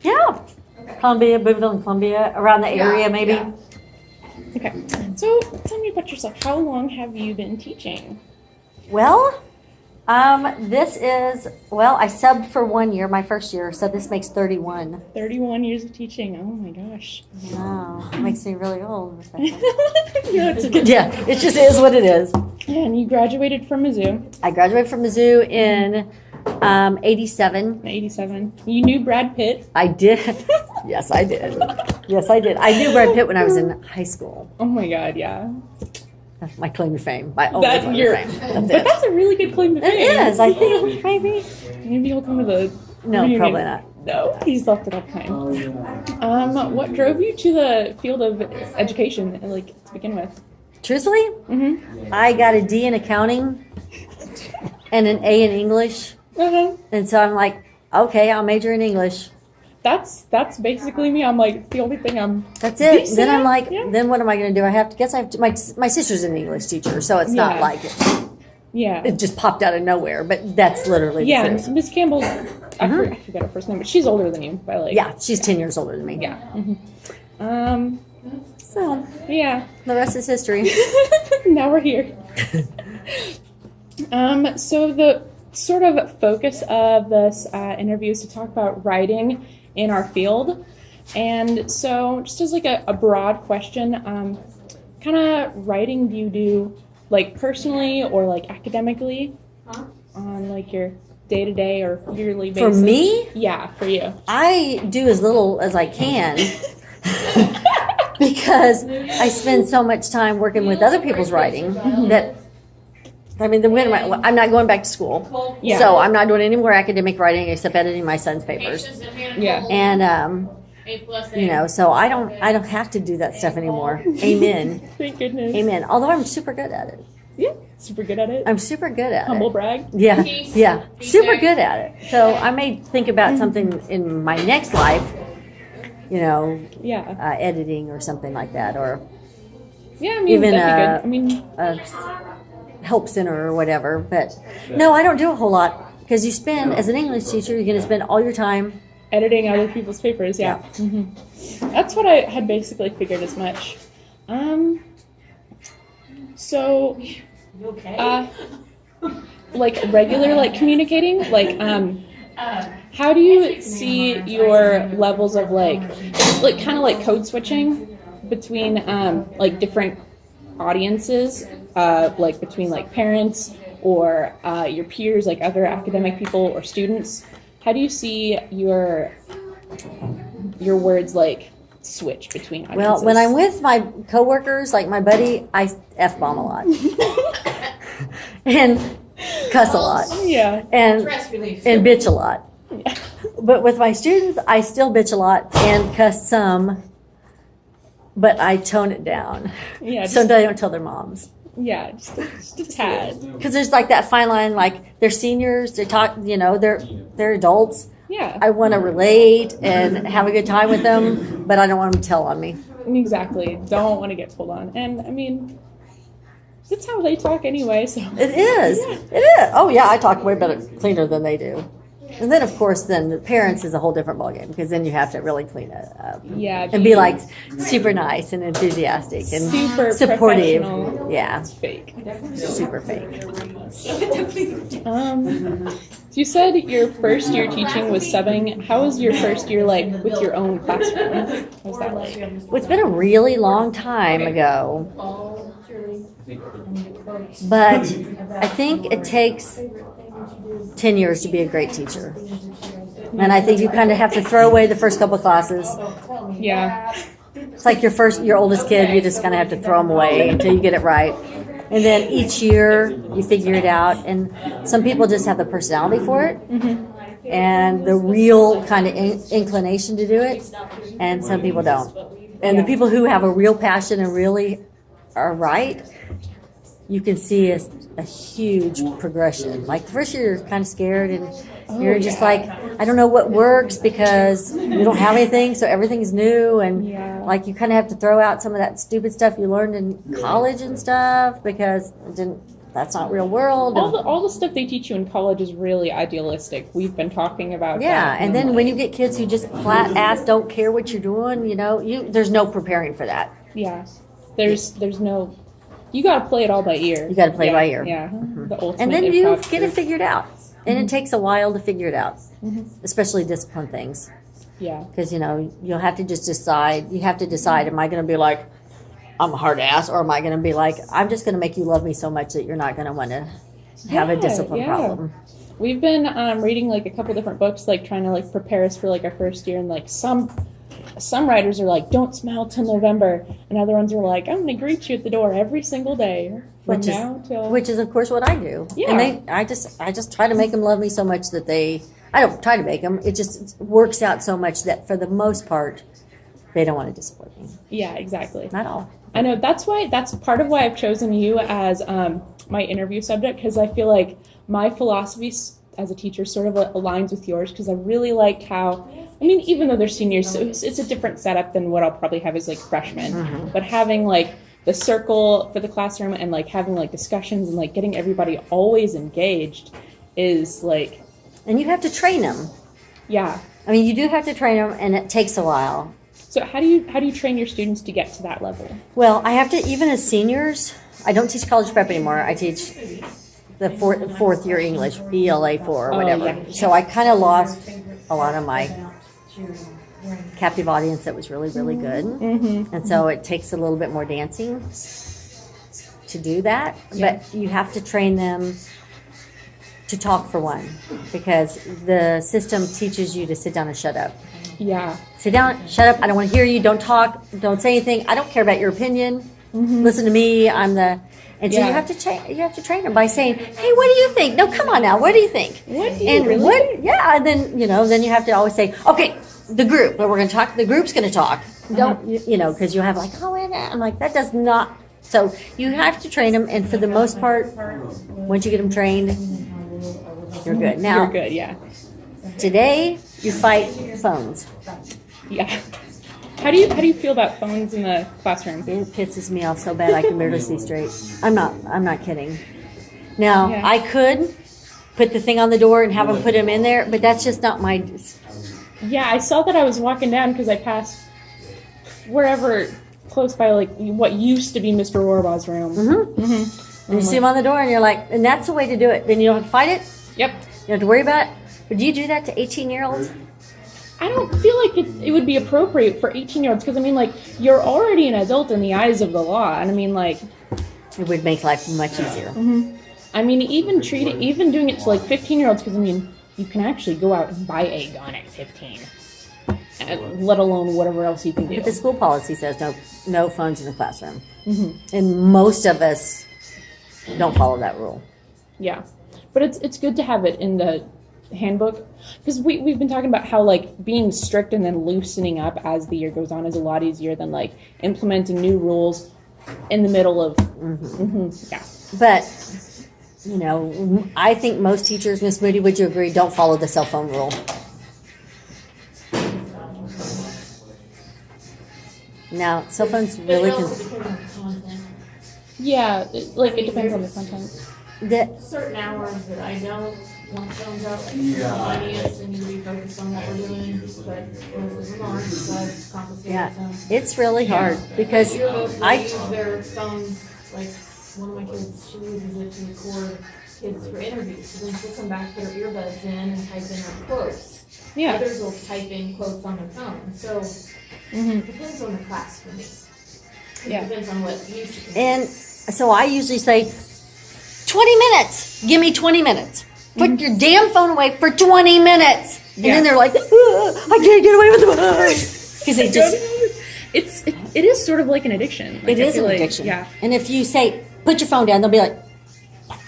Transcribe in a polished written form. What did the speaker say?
Yeah. Columbia, Boonville, Columbia, around the area maybe. Yeah. Okay. So tell me about yourself. How long have you been teaching? Well, this is, I subbed for 1 year, my first year, so this makes 31. 31 years of teaching. Oh my gosh. Wow, it makes me really old. Yeah, it's okay. Yeah, it just is what it is. Yeah, and you graduated from Mizzou I graduated from Mizzou in 87. in 87. You knew Brad Pitt. I did. Yes, I did. Yes, I did. I knew Brad Pitt when I was in high school. Oh my god, yeah. That's my claim to fame. My only That's claim your, to fame. but That's it. that's a really good claim to It fame. is. I think maybe. Maybe he'll come to the No, reunion. probably not. No, he's left it all behind. What drove you to the field of education, like to begin with? Truthfully, Mm-hmm. I got a D in accounting and an A in English. Uh-huh. And so I'm like, okay, I'll major in English. That's basically me. I'm like, it's the only thing I'm. That's it. Decent, Then I'm like, yeah. then what am I going to do? I have to, my sister's an English teacher, so it's not Yeah. like Yeah. it just popped out of nowhere, but that's literally the Yeah, truth. and Miss Campbell, I forget her first name, but she's older than you by like. Yeah, she's 10 years older than me. Yeah. So Yeah. the rest is history. Now we're here. So the sort of focus of this interview is to talk about writing in our field. And so just as like a broad question, kind of writing do you do like personally or like academically on like your day-to-day or yearly For basis? me, Yeah, for you. I do as little as I can because I spend so much time working with other people's writing that, I mean, I'm not going back to school. Yeah. So I'm not doing any more academic writing except editing my son's papers. Yeah. And, so I don't have to do that stuff anymore. Amen. Thank goodness. Amen. Although I'm super good at it. Yeah, super good at it. I'm super good at Humble it. brag. Yeah, yeah, super good at it. So I may think about something in my next life, Yeah. editing or something like that, or Yeah, I mean, even, that'd be good. I mean, a help center or whatever. But no, I don't do a whole lot because you spend, as an English teacher, you're going to spend all your time. editing other people's papers, yeah. That's what I had basically figured as much. So, like regular, like communicating, like, how do you see your levels of like kind of like code switching between, like different audiences, like between like parents or your peers, like other academic people or students? How do you see your words like switch between audiences? Well, when I'm with my coworkers, like my buddy, I F-bomb a lot and cuss a lot Yeah. and Stress relief. bitch a lot. But with my students, I still bitch a lot and cuss some, but I tone it down Yeah. so they don't tell their moms. Yeah, just a tad. Because there's like that fine line, like they're seniors, they're adults. Yeah, I want to relate and have a good time with them, but I don't want them to tell on me. exactly. Don't want to get pulled on. And I mean, that's how they talk anyway, so. It is. It is. Oh yeah, I talk way better, cleaner than they do. And then of course, then the parents is a whole different ballgame because then you have to really clean it up. Yeah. And be like super nice and enthusiastic and Super supportive. professional. Yeah, It's fake. super fake. You said your first year teaching was subbing. How was your first year like with your own classroom? What was that like? Well, it's been a really long time ago, but I think it takes 10 years to be a great teacher. And I think you kind of have to throw away the first couple of classes. Yeah. It's like your oldest kid, you just kind of have to throw them away until you get it right. And then each year you figure it out. And some people just have the personality for it and the real kind of inclination to do it. And some people don't. And the people who have a real passion and really are right, you can see a huge progression. Like the first year you're kind of scared and you're just like, I don't know what works because we don't have anything, so everything's new. And like you kind of have to throw out some of that stupid stuff you learned in college and stuff because it didn't that's not real world. All the stuff they teach you in college is really idealistic. We've been talking about Yeah, that. and then when you get kids who just flat ass don't care what you're doing, there's no preparing for that. yeah, there's no. You got to play it all by ear. You got to play by ear. Yeah, the ultimate. And then you improv get it truth. figured out. And it takes a while to figure it out, especially discipline things. Yeah. Because, you'll have to just decide. You have to decide, am I going to be like, I'm a hard ass, or am I going to be like, I'm just going to make you love me so much that you're not going to want to have a discipline problem. We've been reading like a couple different books, like trying to like prepare us for like our first year, and like some writers are like, don't smile till November, and other ones are like, I'm going to greet you at the door every single day from now till. Which is, of course, what I do. Yeah. And I just try to make them love me so much that I don't try to make them. It just works out so much that for the most part, they don't want to disappoint me. Yeah, exactly. Not all. I know that's part of why I've chosen you as my interview subject, because I feel like my philosophy as a teacher sort of aligns with yours, because I really like how, even though they're seniors, so it's a different setup than what I'll probably have as like freshmen, but having like the circle for the classroom and like having like discussions and like getting everybody always engaged is like. And you have to train them. Yeah. You do have to train them, and it takes a while. So how do you train your students to get to that level? Well, I have to, even as seniors, I don't teach college prep anymore. I teach the fourth year English, ELA 4 or whatever. Yeah. So I kind of lost a lot of my captive audience that was really, really good. And so it takes a little bit more dancing to do that. Yeah. But you have to train them to talk, for one, because the system teaches you to sit down and shut up. Yeah. Sit down, shut up, I don't want to hear you, don't talk, don't say anything, I don't care about your opinion, listen to me, and so Yeah. you have to train them by saying, hey, what do you think? No, come on now, what do you think? What do you And really what, think? yeah, and then you have to always say, okay, the group, but we're going to talk, the group's going to talk. Don't, because you'll have like, oh, and I'm like, that does not, so you have to train them, and for the most part, once you get them trained, you're good. Now, You're good, yeah. today, you fight phones. Yeah. How do you feel about phones in the classroom? It pisses me off so bad I can barely see straight. I'm not kidding. Now, Yeah. I could put the thing on the door and have them put them in there, but that's just not my. Yeah, I saw that. I was walking down because I passed wherever close by, like what used to be Mr. Rorbaugh's room. And you see them on the door, and you're like, and that's the way to do it. Then you don't have to fight it. Yep. You don't have to worry about it. But do you do that to 18-year-olds? I don't feel like it would be appropriate for 18-year-olds, because like you're already an adult in the eyes of the law, and It would make life much easier. even doing it to like 15-year-olds, because you can actually go out and buy a gun at 15, let alone whatever else you can do. But the school policy says no phones in the classroom, and most of us don't follow that rule. Yeah, but it's good to have it in the handbook, because we've been talking about how like being strict and then loosening up as the year goes on is a lot easier than like implementing new rules in the middle of. Yeah. But I think most teachers, Miss Moody, would you agree, don't follow the cell phone rule? Now, cell phones really can. Yeah, it depends on the content. Certain hours that I don't want phones out, like finance and be focused on what we're doing, but most of them aren't, so I've compensated Yeah, some. it's really hard because Few of them I. use their phones, like one of my kids, she uses it to record kids for interviews, so then she'll come back, put her earbuds in and type in her quotes. Yeah. Others will type in quotes on their phone, so it depends on the class for me. Yeah. It depends on what you should. And so I usually say, 20 minutes. Give me 20 minutes. Put your damn phone away for 20 minutes. And Yeah. then they're like, I can't get away with the phone. Because they just, It is sort of like an addiction. Like, it I is feel an like- addiction. Yeah. And if you say, put your phone down, they'll be like,